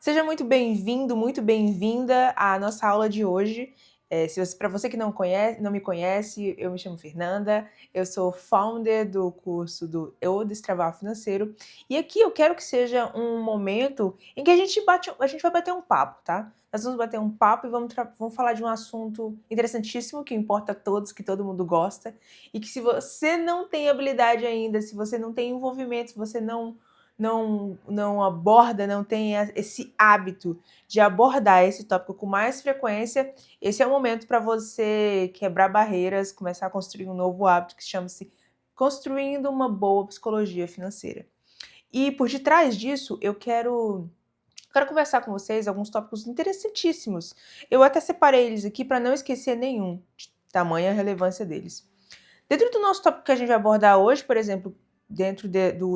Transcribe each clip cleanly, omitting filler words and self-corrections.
Seja muito bem-vindo, muito bem-vinda à nossa aula de hoje. Para você que não me conhece, eu me chamo Fernanda, eu sou founder do curso do Eu Destravar Financeiro e aqui eu quero que seja um momento em que a gente vai bater um papo, tá? Nós vamos bater um papo e vamos falar de um assunto interessantíssimo que importa a todos, que todo mundo gosta e que se você não tem habilidade ainda, se você não tem envolvimento, se você não aborda, não tem esse hábito de abordar esse tópico com mais frequência, esse é o momento para você quebrar barreiras, começar a construir um novo hábito que chama-se construindo uma boa psicologia financeira. E por detrás disso, eu quero conversar com vocês alguns tópicos interessantíssimos. Eu até separei eles aqui para não esquecer nenhum, de tamanha relevância deles. Dentro do nosso tópico que a gente vai abordar hoje, por exemplo, dentro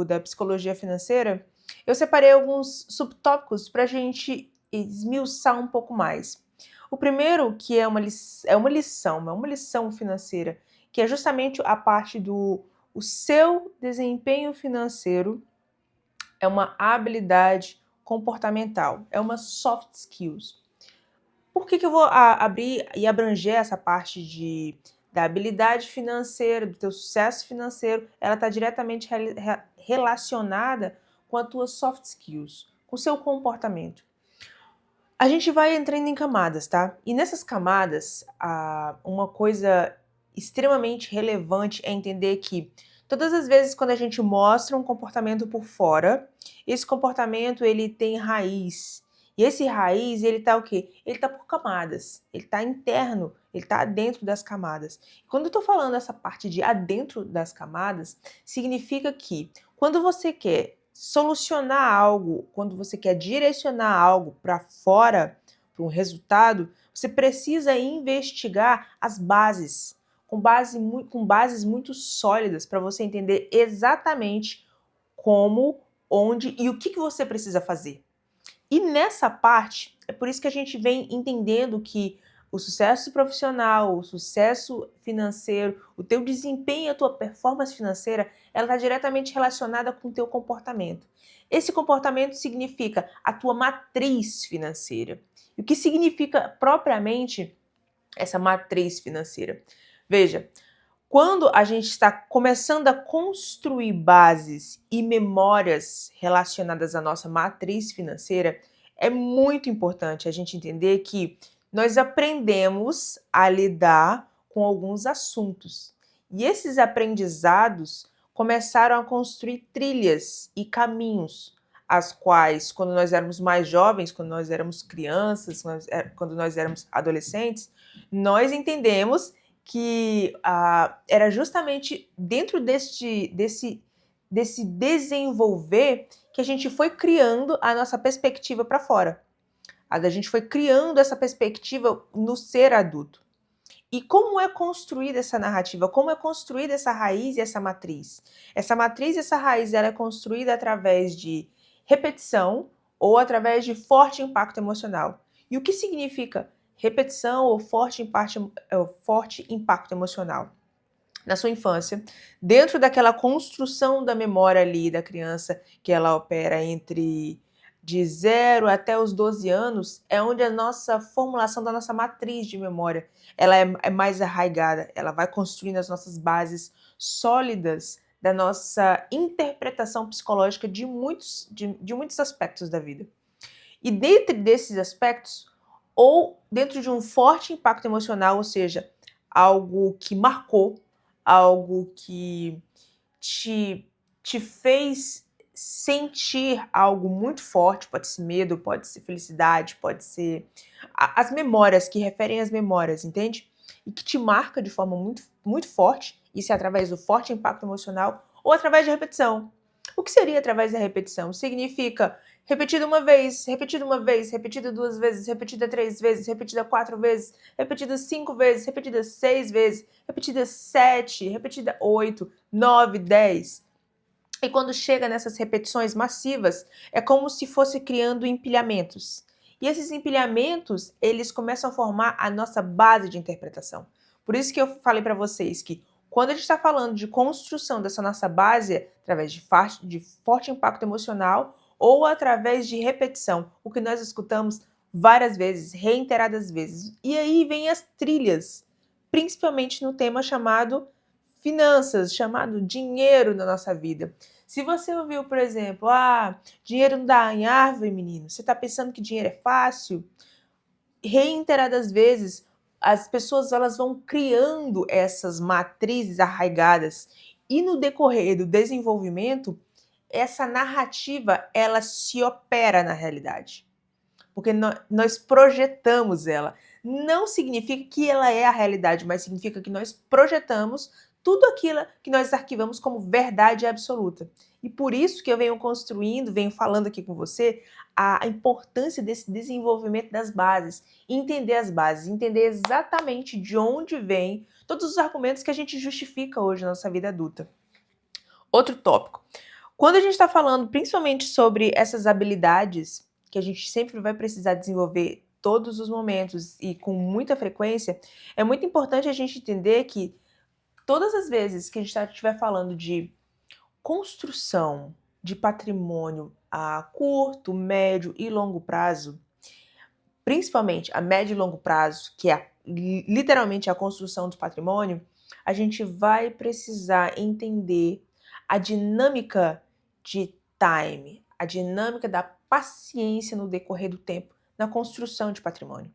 da psicologia financeira, eu separei alguns subtópicos para a gente esmiuçar um pouco mais. O primeiro, que é uma lição financeira, que é justamente a parte do o seu desempenho financeiro é uma habilidade comportamental, é uma soft skills. Por que eu vou abrir e abranger essa parte da habilidade financeira, do teu sucesso financeiro? Ela está diretamente relacionada com as tuas soft skills, com o seu comportamento. A gente vai entrando em camadas, tá? E nessas camadas, uma coisa extremamente relevante é entender que todas as vezes quando a gente mostra um comportamento por fora, esse comportamento ele tem raiz. E esse raiz, ele tá o quê? Ele tá por camadas. Ele tá interno, ele tá dentro das camadas. Quando eu tô falando essa parte de adentro das camadas, significa que quando você quer solucionar algo, quando você quer direcionar algo para fora, para um resultado, você precisa investigar as bases, com bases muito sólidas para você entender exatamente como, onde e o que você precisa fazer. E nessa parte, é por isso que a gente vem entendendo que o sucesso profissional, o sucesso financeiro, o teu desempenho, a tua performance financeira, ela está diretamente relacionada com o teu comportamento. Esse comportamento significa a tua matriz financeira. E o que significa propriamente essa matriz financeira? Veja, quando a gente está começando a construir bases e memórias relacionadas à nossa matriz financeira, é muito importante a gente entender que nós aprendemos a lidar com alguns assuntos. E esses aprendizados começaram a construir trilhas e caminhos, as quais, quando nós éramos mais jovens, quando nós éramos crianças, quando nós éramos adolescentes, nós entendemos que era justamente dentro desse desenvolver que a gente foi criando a nossa perspectiva para fora. A gente foi criando essa perspectiva no ser adulto. E como é construída essa narrativa? Como é construída essa raiz e essa matriz? Essa matriz e essa raiz ela é construída através de repetição ou através de forte impacto emocional. E o que significa repetição ou forte impacto emocional? Na sua infância, dentro daquela construção da memória ali da criança, que ela opera entre de 0 até os 12 anos, é onde a nossa formulação da nossa matriz de memória ela é mais arraigada, ela vai construindo as nossas bases sólidas da nossa interpretação psicológica de muitos aspectos da vida. E dentro desses aspectos, ou dentro de um forte impacto emocional, ou seja, algo que marcou, algo que te fez sentir algo muito forte, pode ser medo, pode ser felicidade, pode ser as memórias, que referem às memórias, entende? E que te marca de forma muito, muito forte, isso é através do forte impacto emocional, ou através de repetição. O que seria através da repetição? Significa repetido uma vez, repetido 2 vezes, repetida 3 vezes, repetida 4 vezes, repetida 5 vezes, repetida 6 vezes, repetida 7, repetida 8, 9, 10. E quando chega nessas repetições massivas, é como se fosse criando empilhamentos. E esses empilhamentos, eles começam a formar a nossa base de interpretação. Por isso que eu falei para vocês que quando a gente está falando de construção dessa nossa base, através de forte impacto emocional, ou através de repetição, o que nós escutamos várias vezes, reiteradas vezes. E aí vem as trilhas, principalmente no tema chamado finanças, chamado dinheiro na nossa vida. Se você ouviu, por exemplo, dinheiro não dá em árvore, menino, você está pensando que dinheiro é fácil? Reiteradas vezes, as pessoas elas vão criando essas matrizes arraigadas e no decorrer do desenvolvimento, essa narrativa ela se opera na realidade. Porque nós projetamos ela. Não significa que ela é a realidade, mas significa que nós projetamos tudo aquilo que nós arquivamos como verdade absoluta. E por isso que eu venho construindo, venho falando aqui com você, a importância desse desenvolvimento das bases. Entender as bases, entender exatamente de onde vem todos os argumentos que a gente justifica hoje na nossa vida adulta. Outro tópico. Quando a gente está falando principalmente sobre essas habilidades que a gente sempre vai precisar desenvolver todos os momentos e com muita frequência, é muito importante a gente entender que todas as vezes que a gente estiver falando de construção de patrimônio a curto, médio e longo prazo, principalmente a médio e longo prazo, que é literalmente a construção do patrimônio, a gente vai precisar entender a dinâmica de time, a dinâmica da paciência no decorrer do tempo na construção de patrimônio.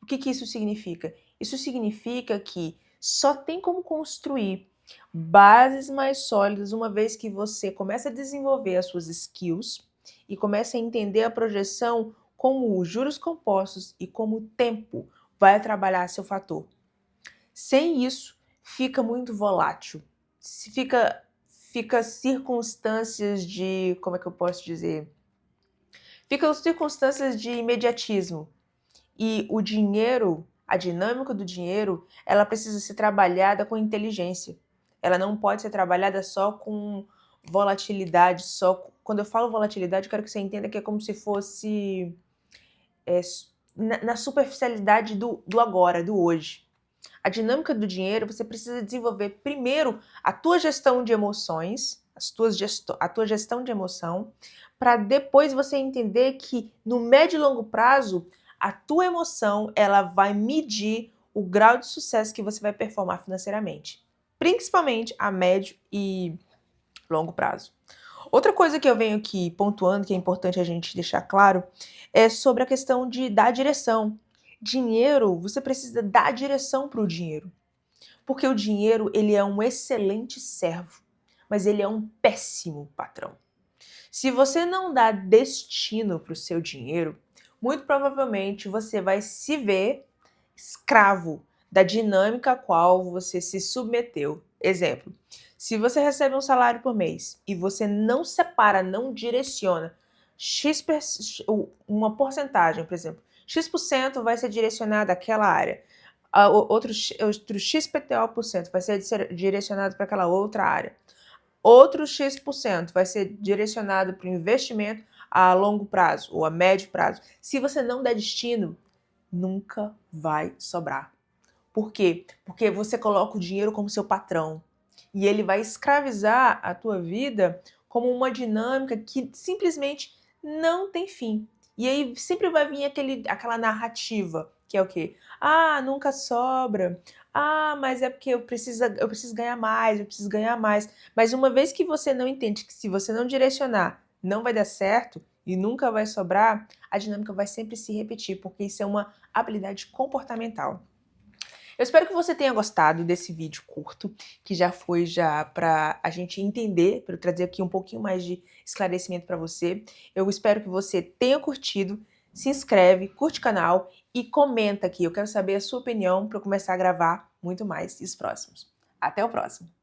O que isso significa? Isso significa que só tem como construir bases mais sólidas uma vez que você começa a desenvolver as suas skills e começa a entender a projeção como os juros compostos e como o tempo vai trabalhar a seu fator. Sem isso, fica muito volátil. Fica circunstâncias de, como é que eu posso dizer? Ficam circunstâncias de imediatismo. E o dinheiro, a dinâmica do dinheiro, ela precisa ser trabalhada com inteligência. Ela não pode ser trabalhada só com volatilidade, Quando eu falo volatilidade, eu quero que você entenda que é como se fosse na superficialidade do agora, do hoje. A dinâmica do dinheiro, você precisa desenvolver primeiro a tua gestão de emoções, a tua gestão de emoção, para depois você entender que no médio e longo prazo, a tua emoção ela vai medir o grau de sucesso que você vai performar financeiramente, principalmente a médio e longo prazo. Outra coisa que eu venho aqui pontuando, que é importante a gente deixar claro, é sobre a questão de dar direção. Dinheiro, você precisa dar direção para o dinheiro. Porque o dinheiro, ele é um excelente servo, mas ele é um péssimo patrão. Se você não dá destino para o seu dinheiro, muito provavelmente você vai se ver escravo da dinâmica a qual você se submeteu. Exemplo, se você recebe um salário por mês e você não separa, não direciona uma porcentagem, por exemplo, X% vai ser direcionado àquela área, outro XPTO% vai ser direcionado para aquela outra área, outro X% vai ser direcionado para o investimento a longo prazo ou a médio prazo. Se você não der destino, nunca vai sobrar. Por quê? Porque você coloca o dinheiro como seu patrão e ele vai escravizar a tua vida como uma dinâmica que simplesmente não tem fim. E aí sempre vai vir aquela narrativa, que é o quê? Nunca sobra. Mas é porque eu preciso ganhar mais, eu preciso ganhar mais. Mas uma vez que você não entende que se você não direcionar, não vai dar certo e nunca vai sobrar, a dinâmica vai sempre se repetir, porque isso é uma habilidade comportamental. Eu espero que você tenha gostado desse vídeo curto, que já foi para a gente entender, para eu trazer aqui um pouquinho mais de esclarecimento para você. Eu espero que você tenha curtido, se inscreve, curte o canal e comenta aqui. Eu quero saber a sua opinião para eu começar a gravar muito mais os próximos. Até o próximo!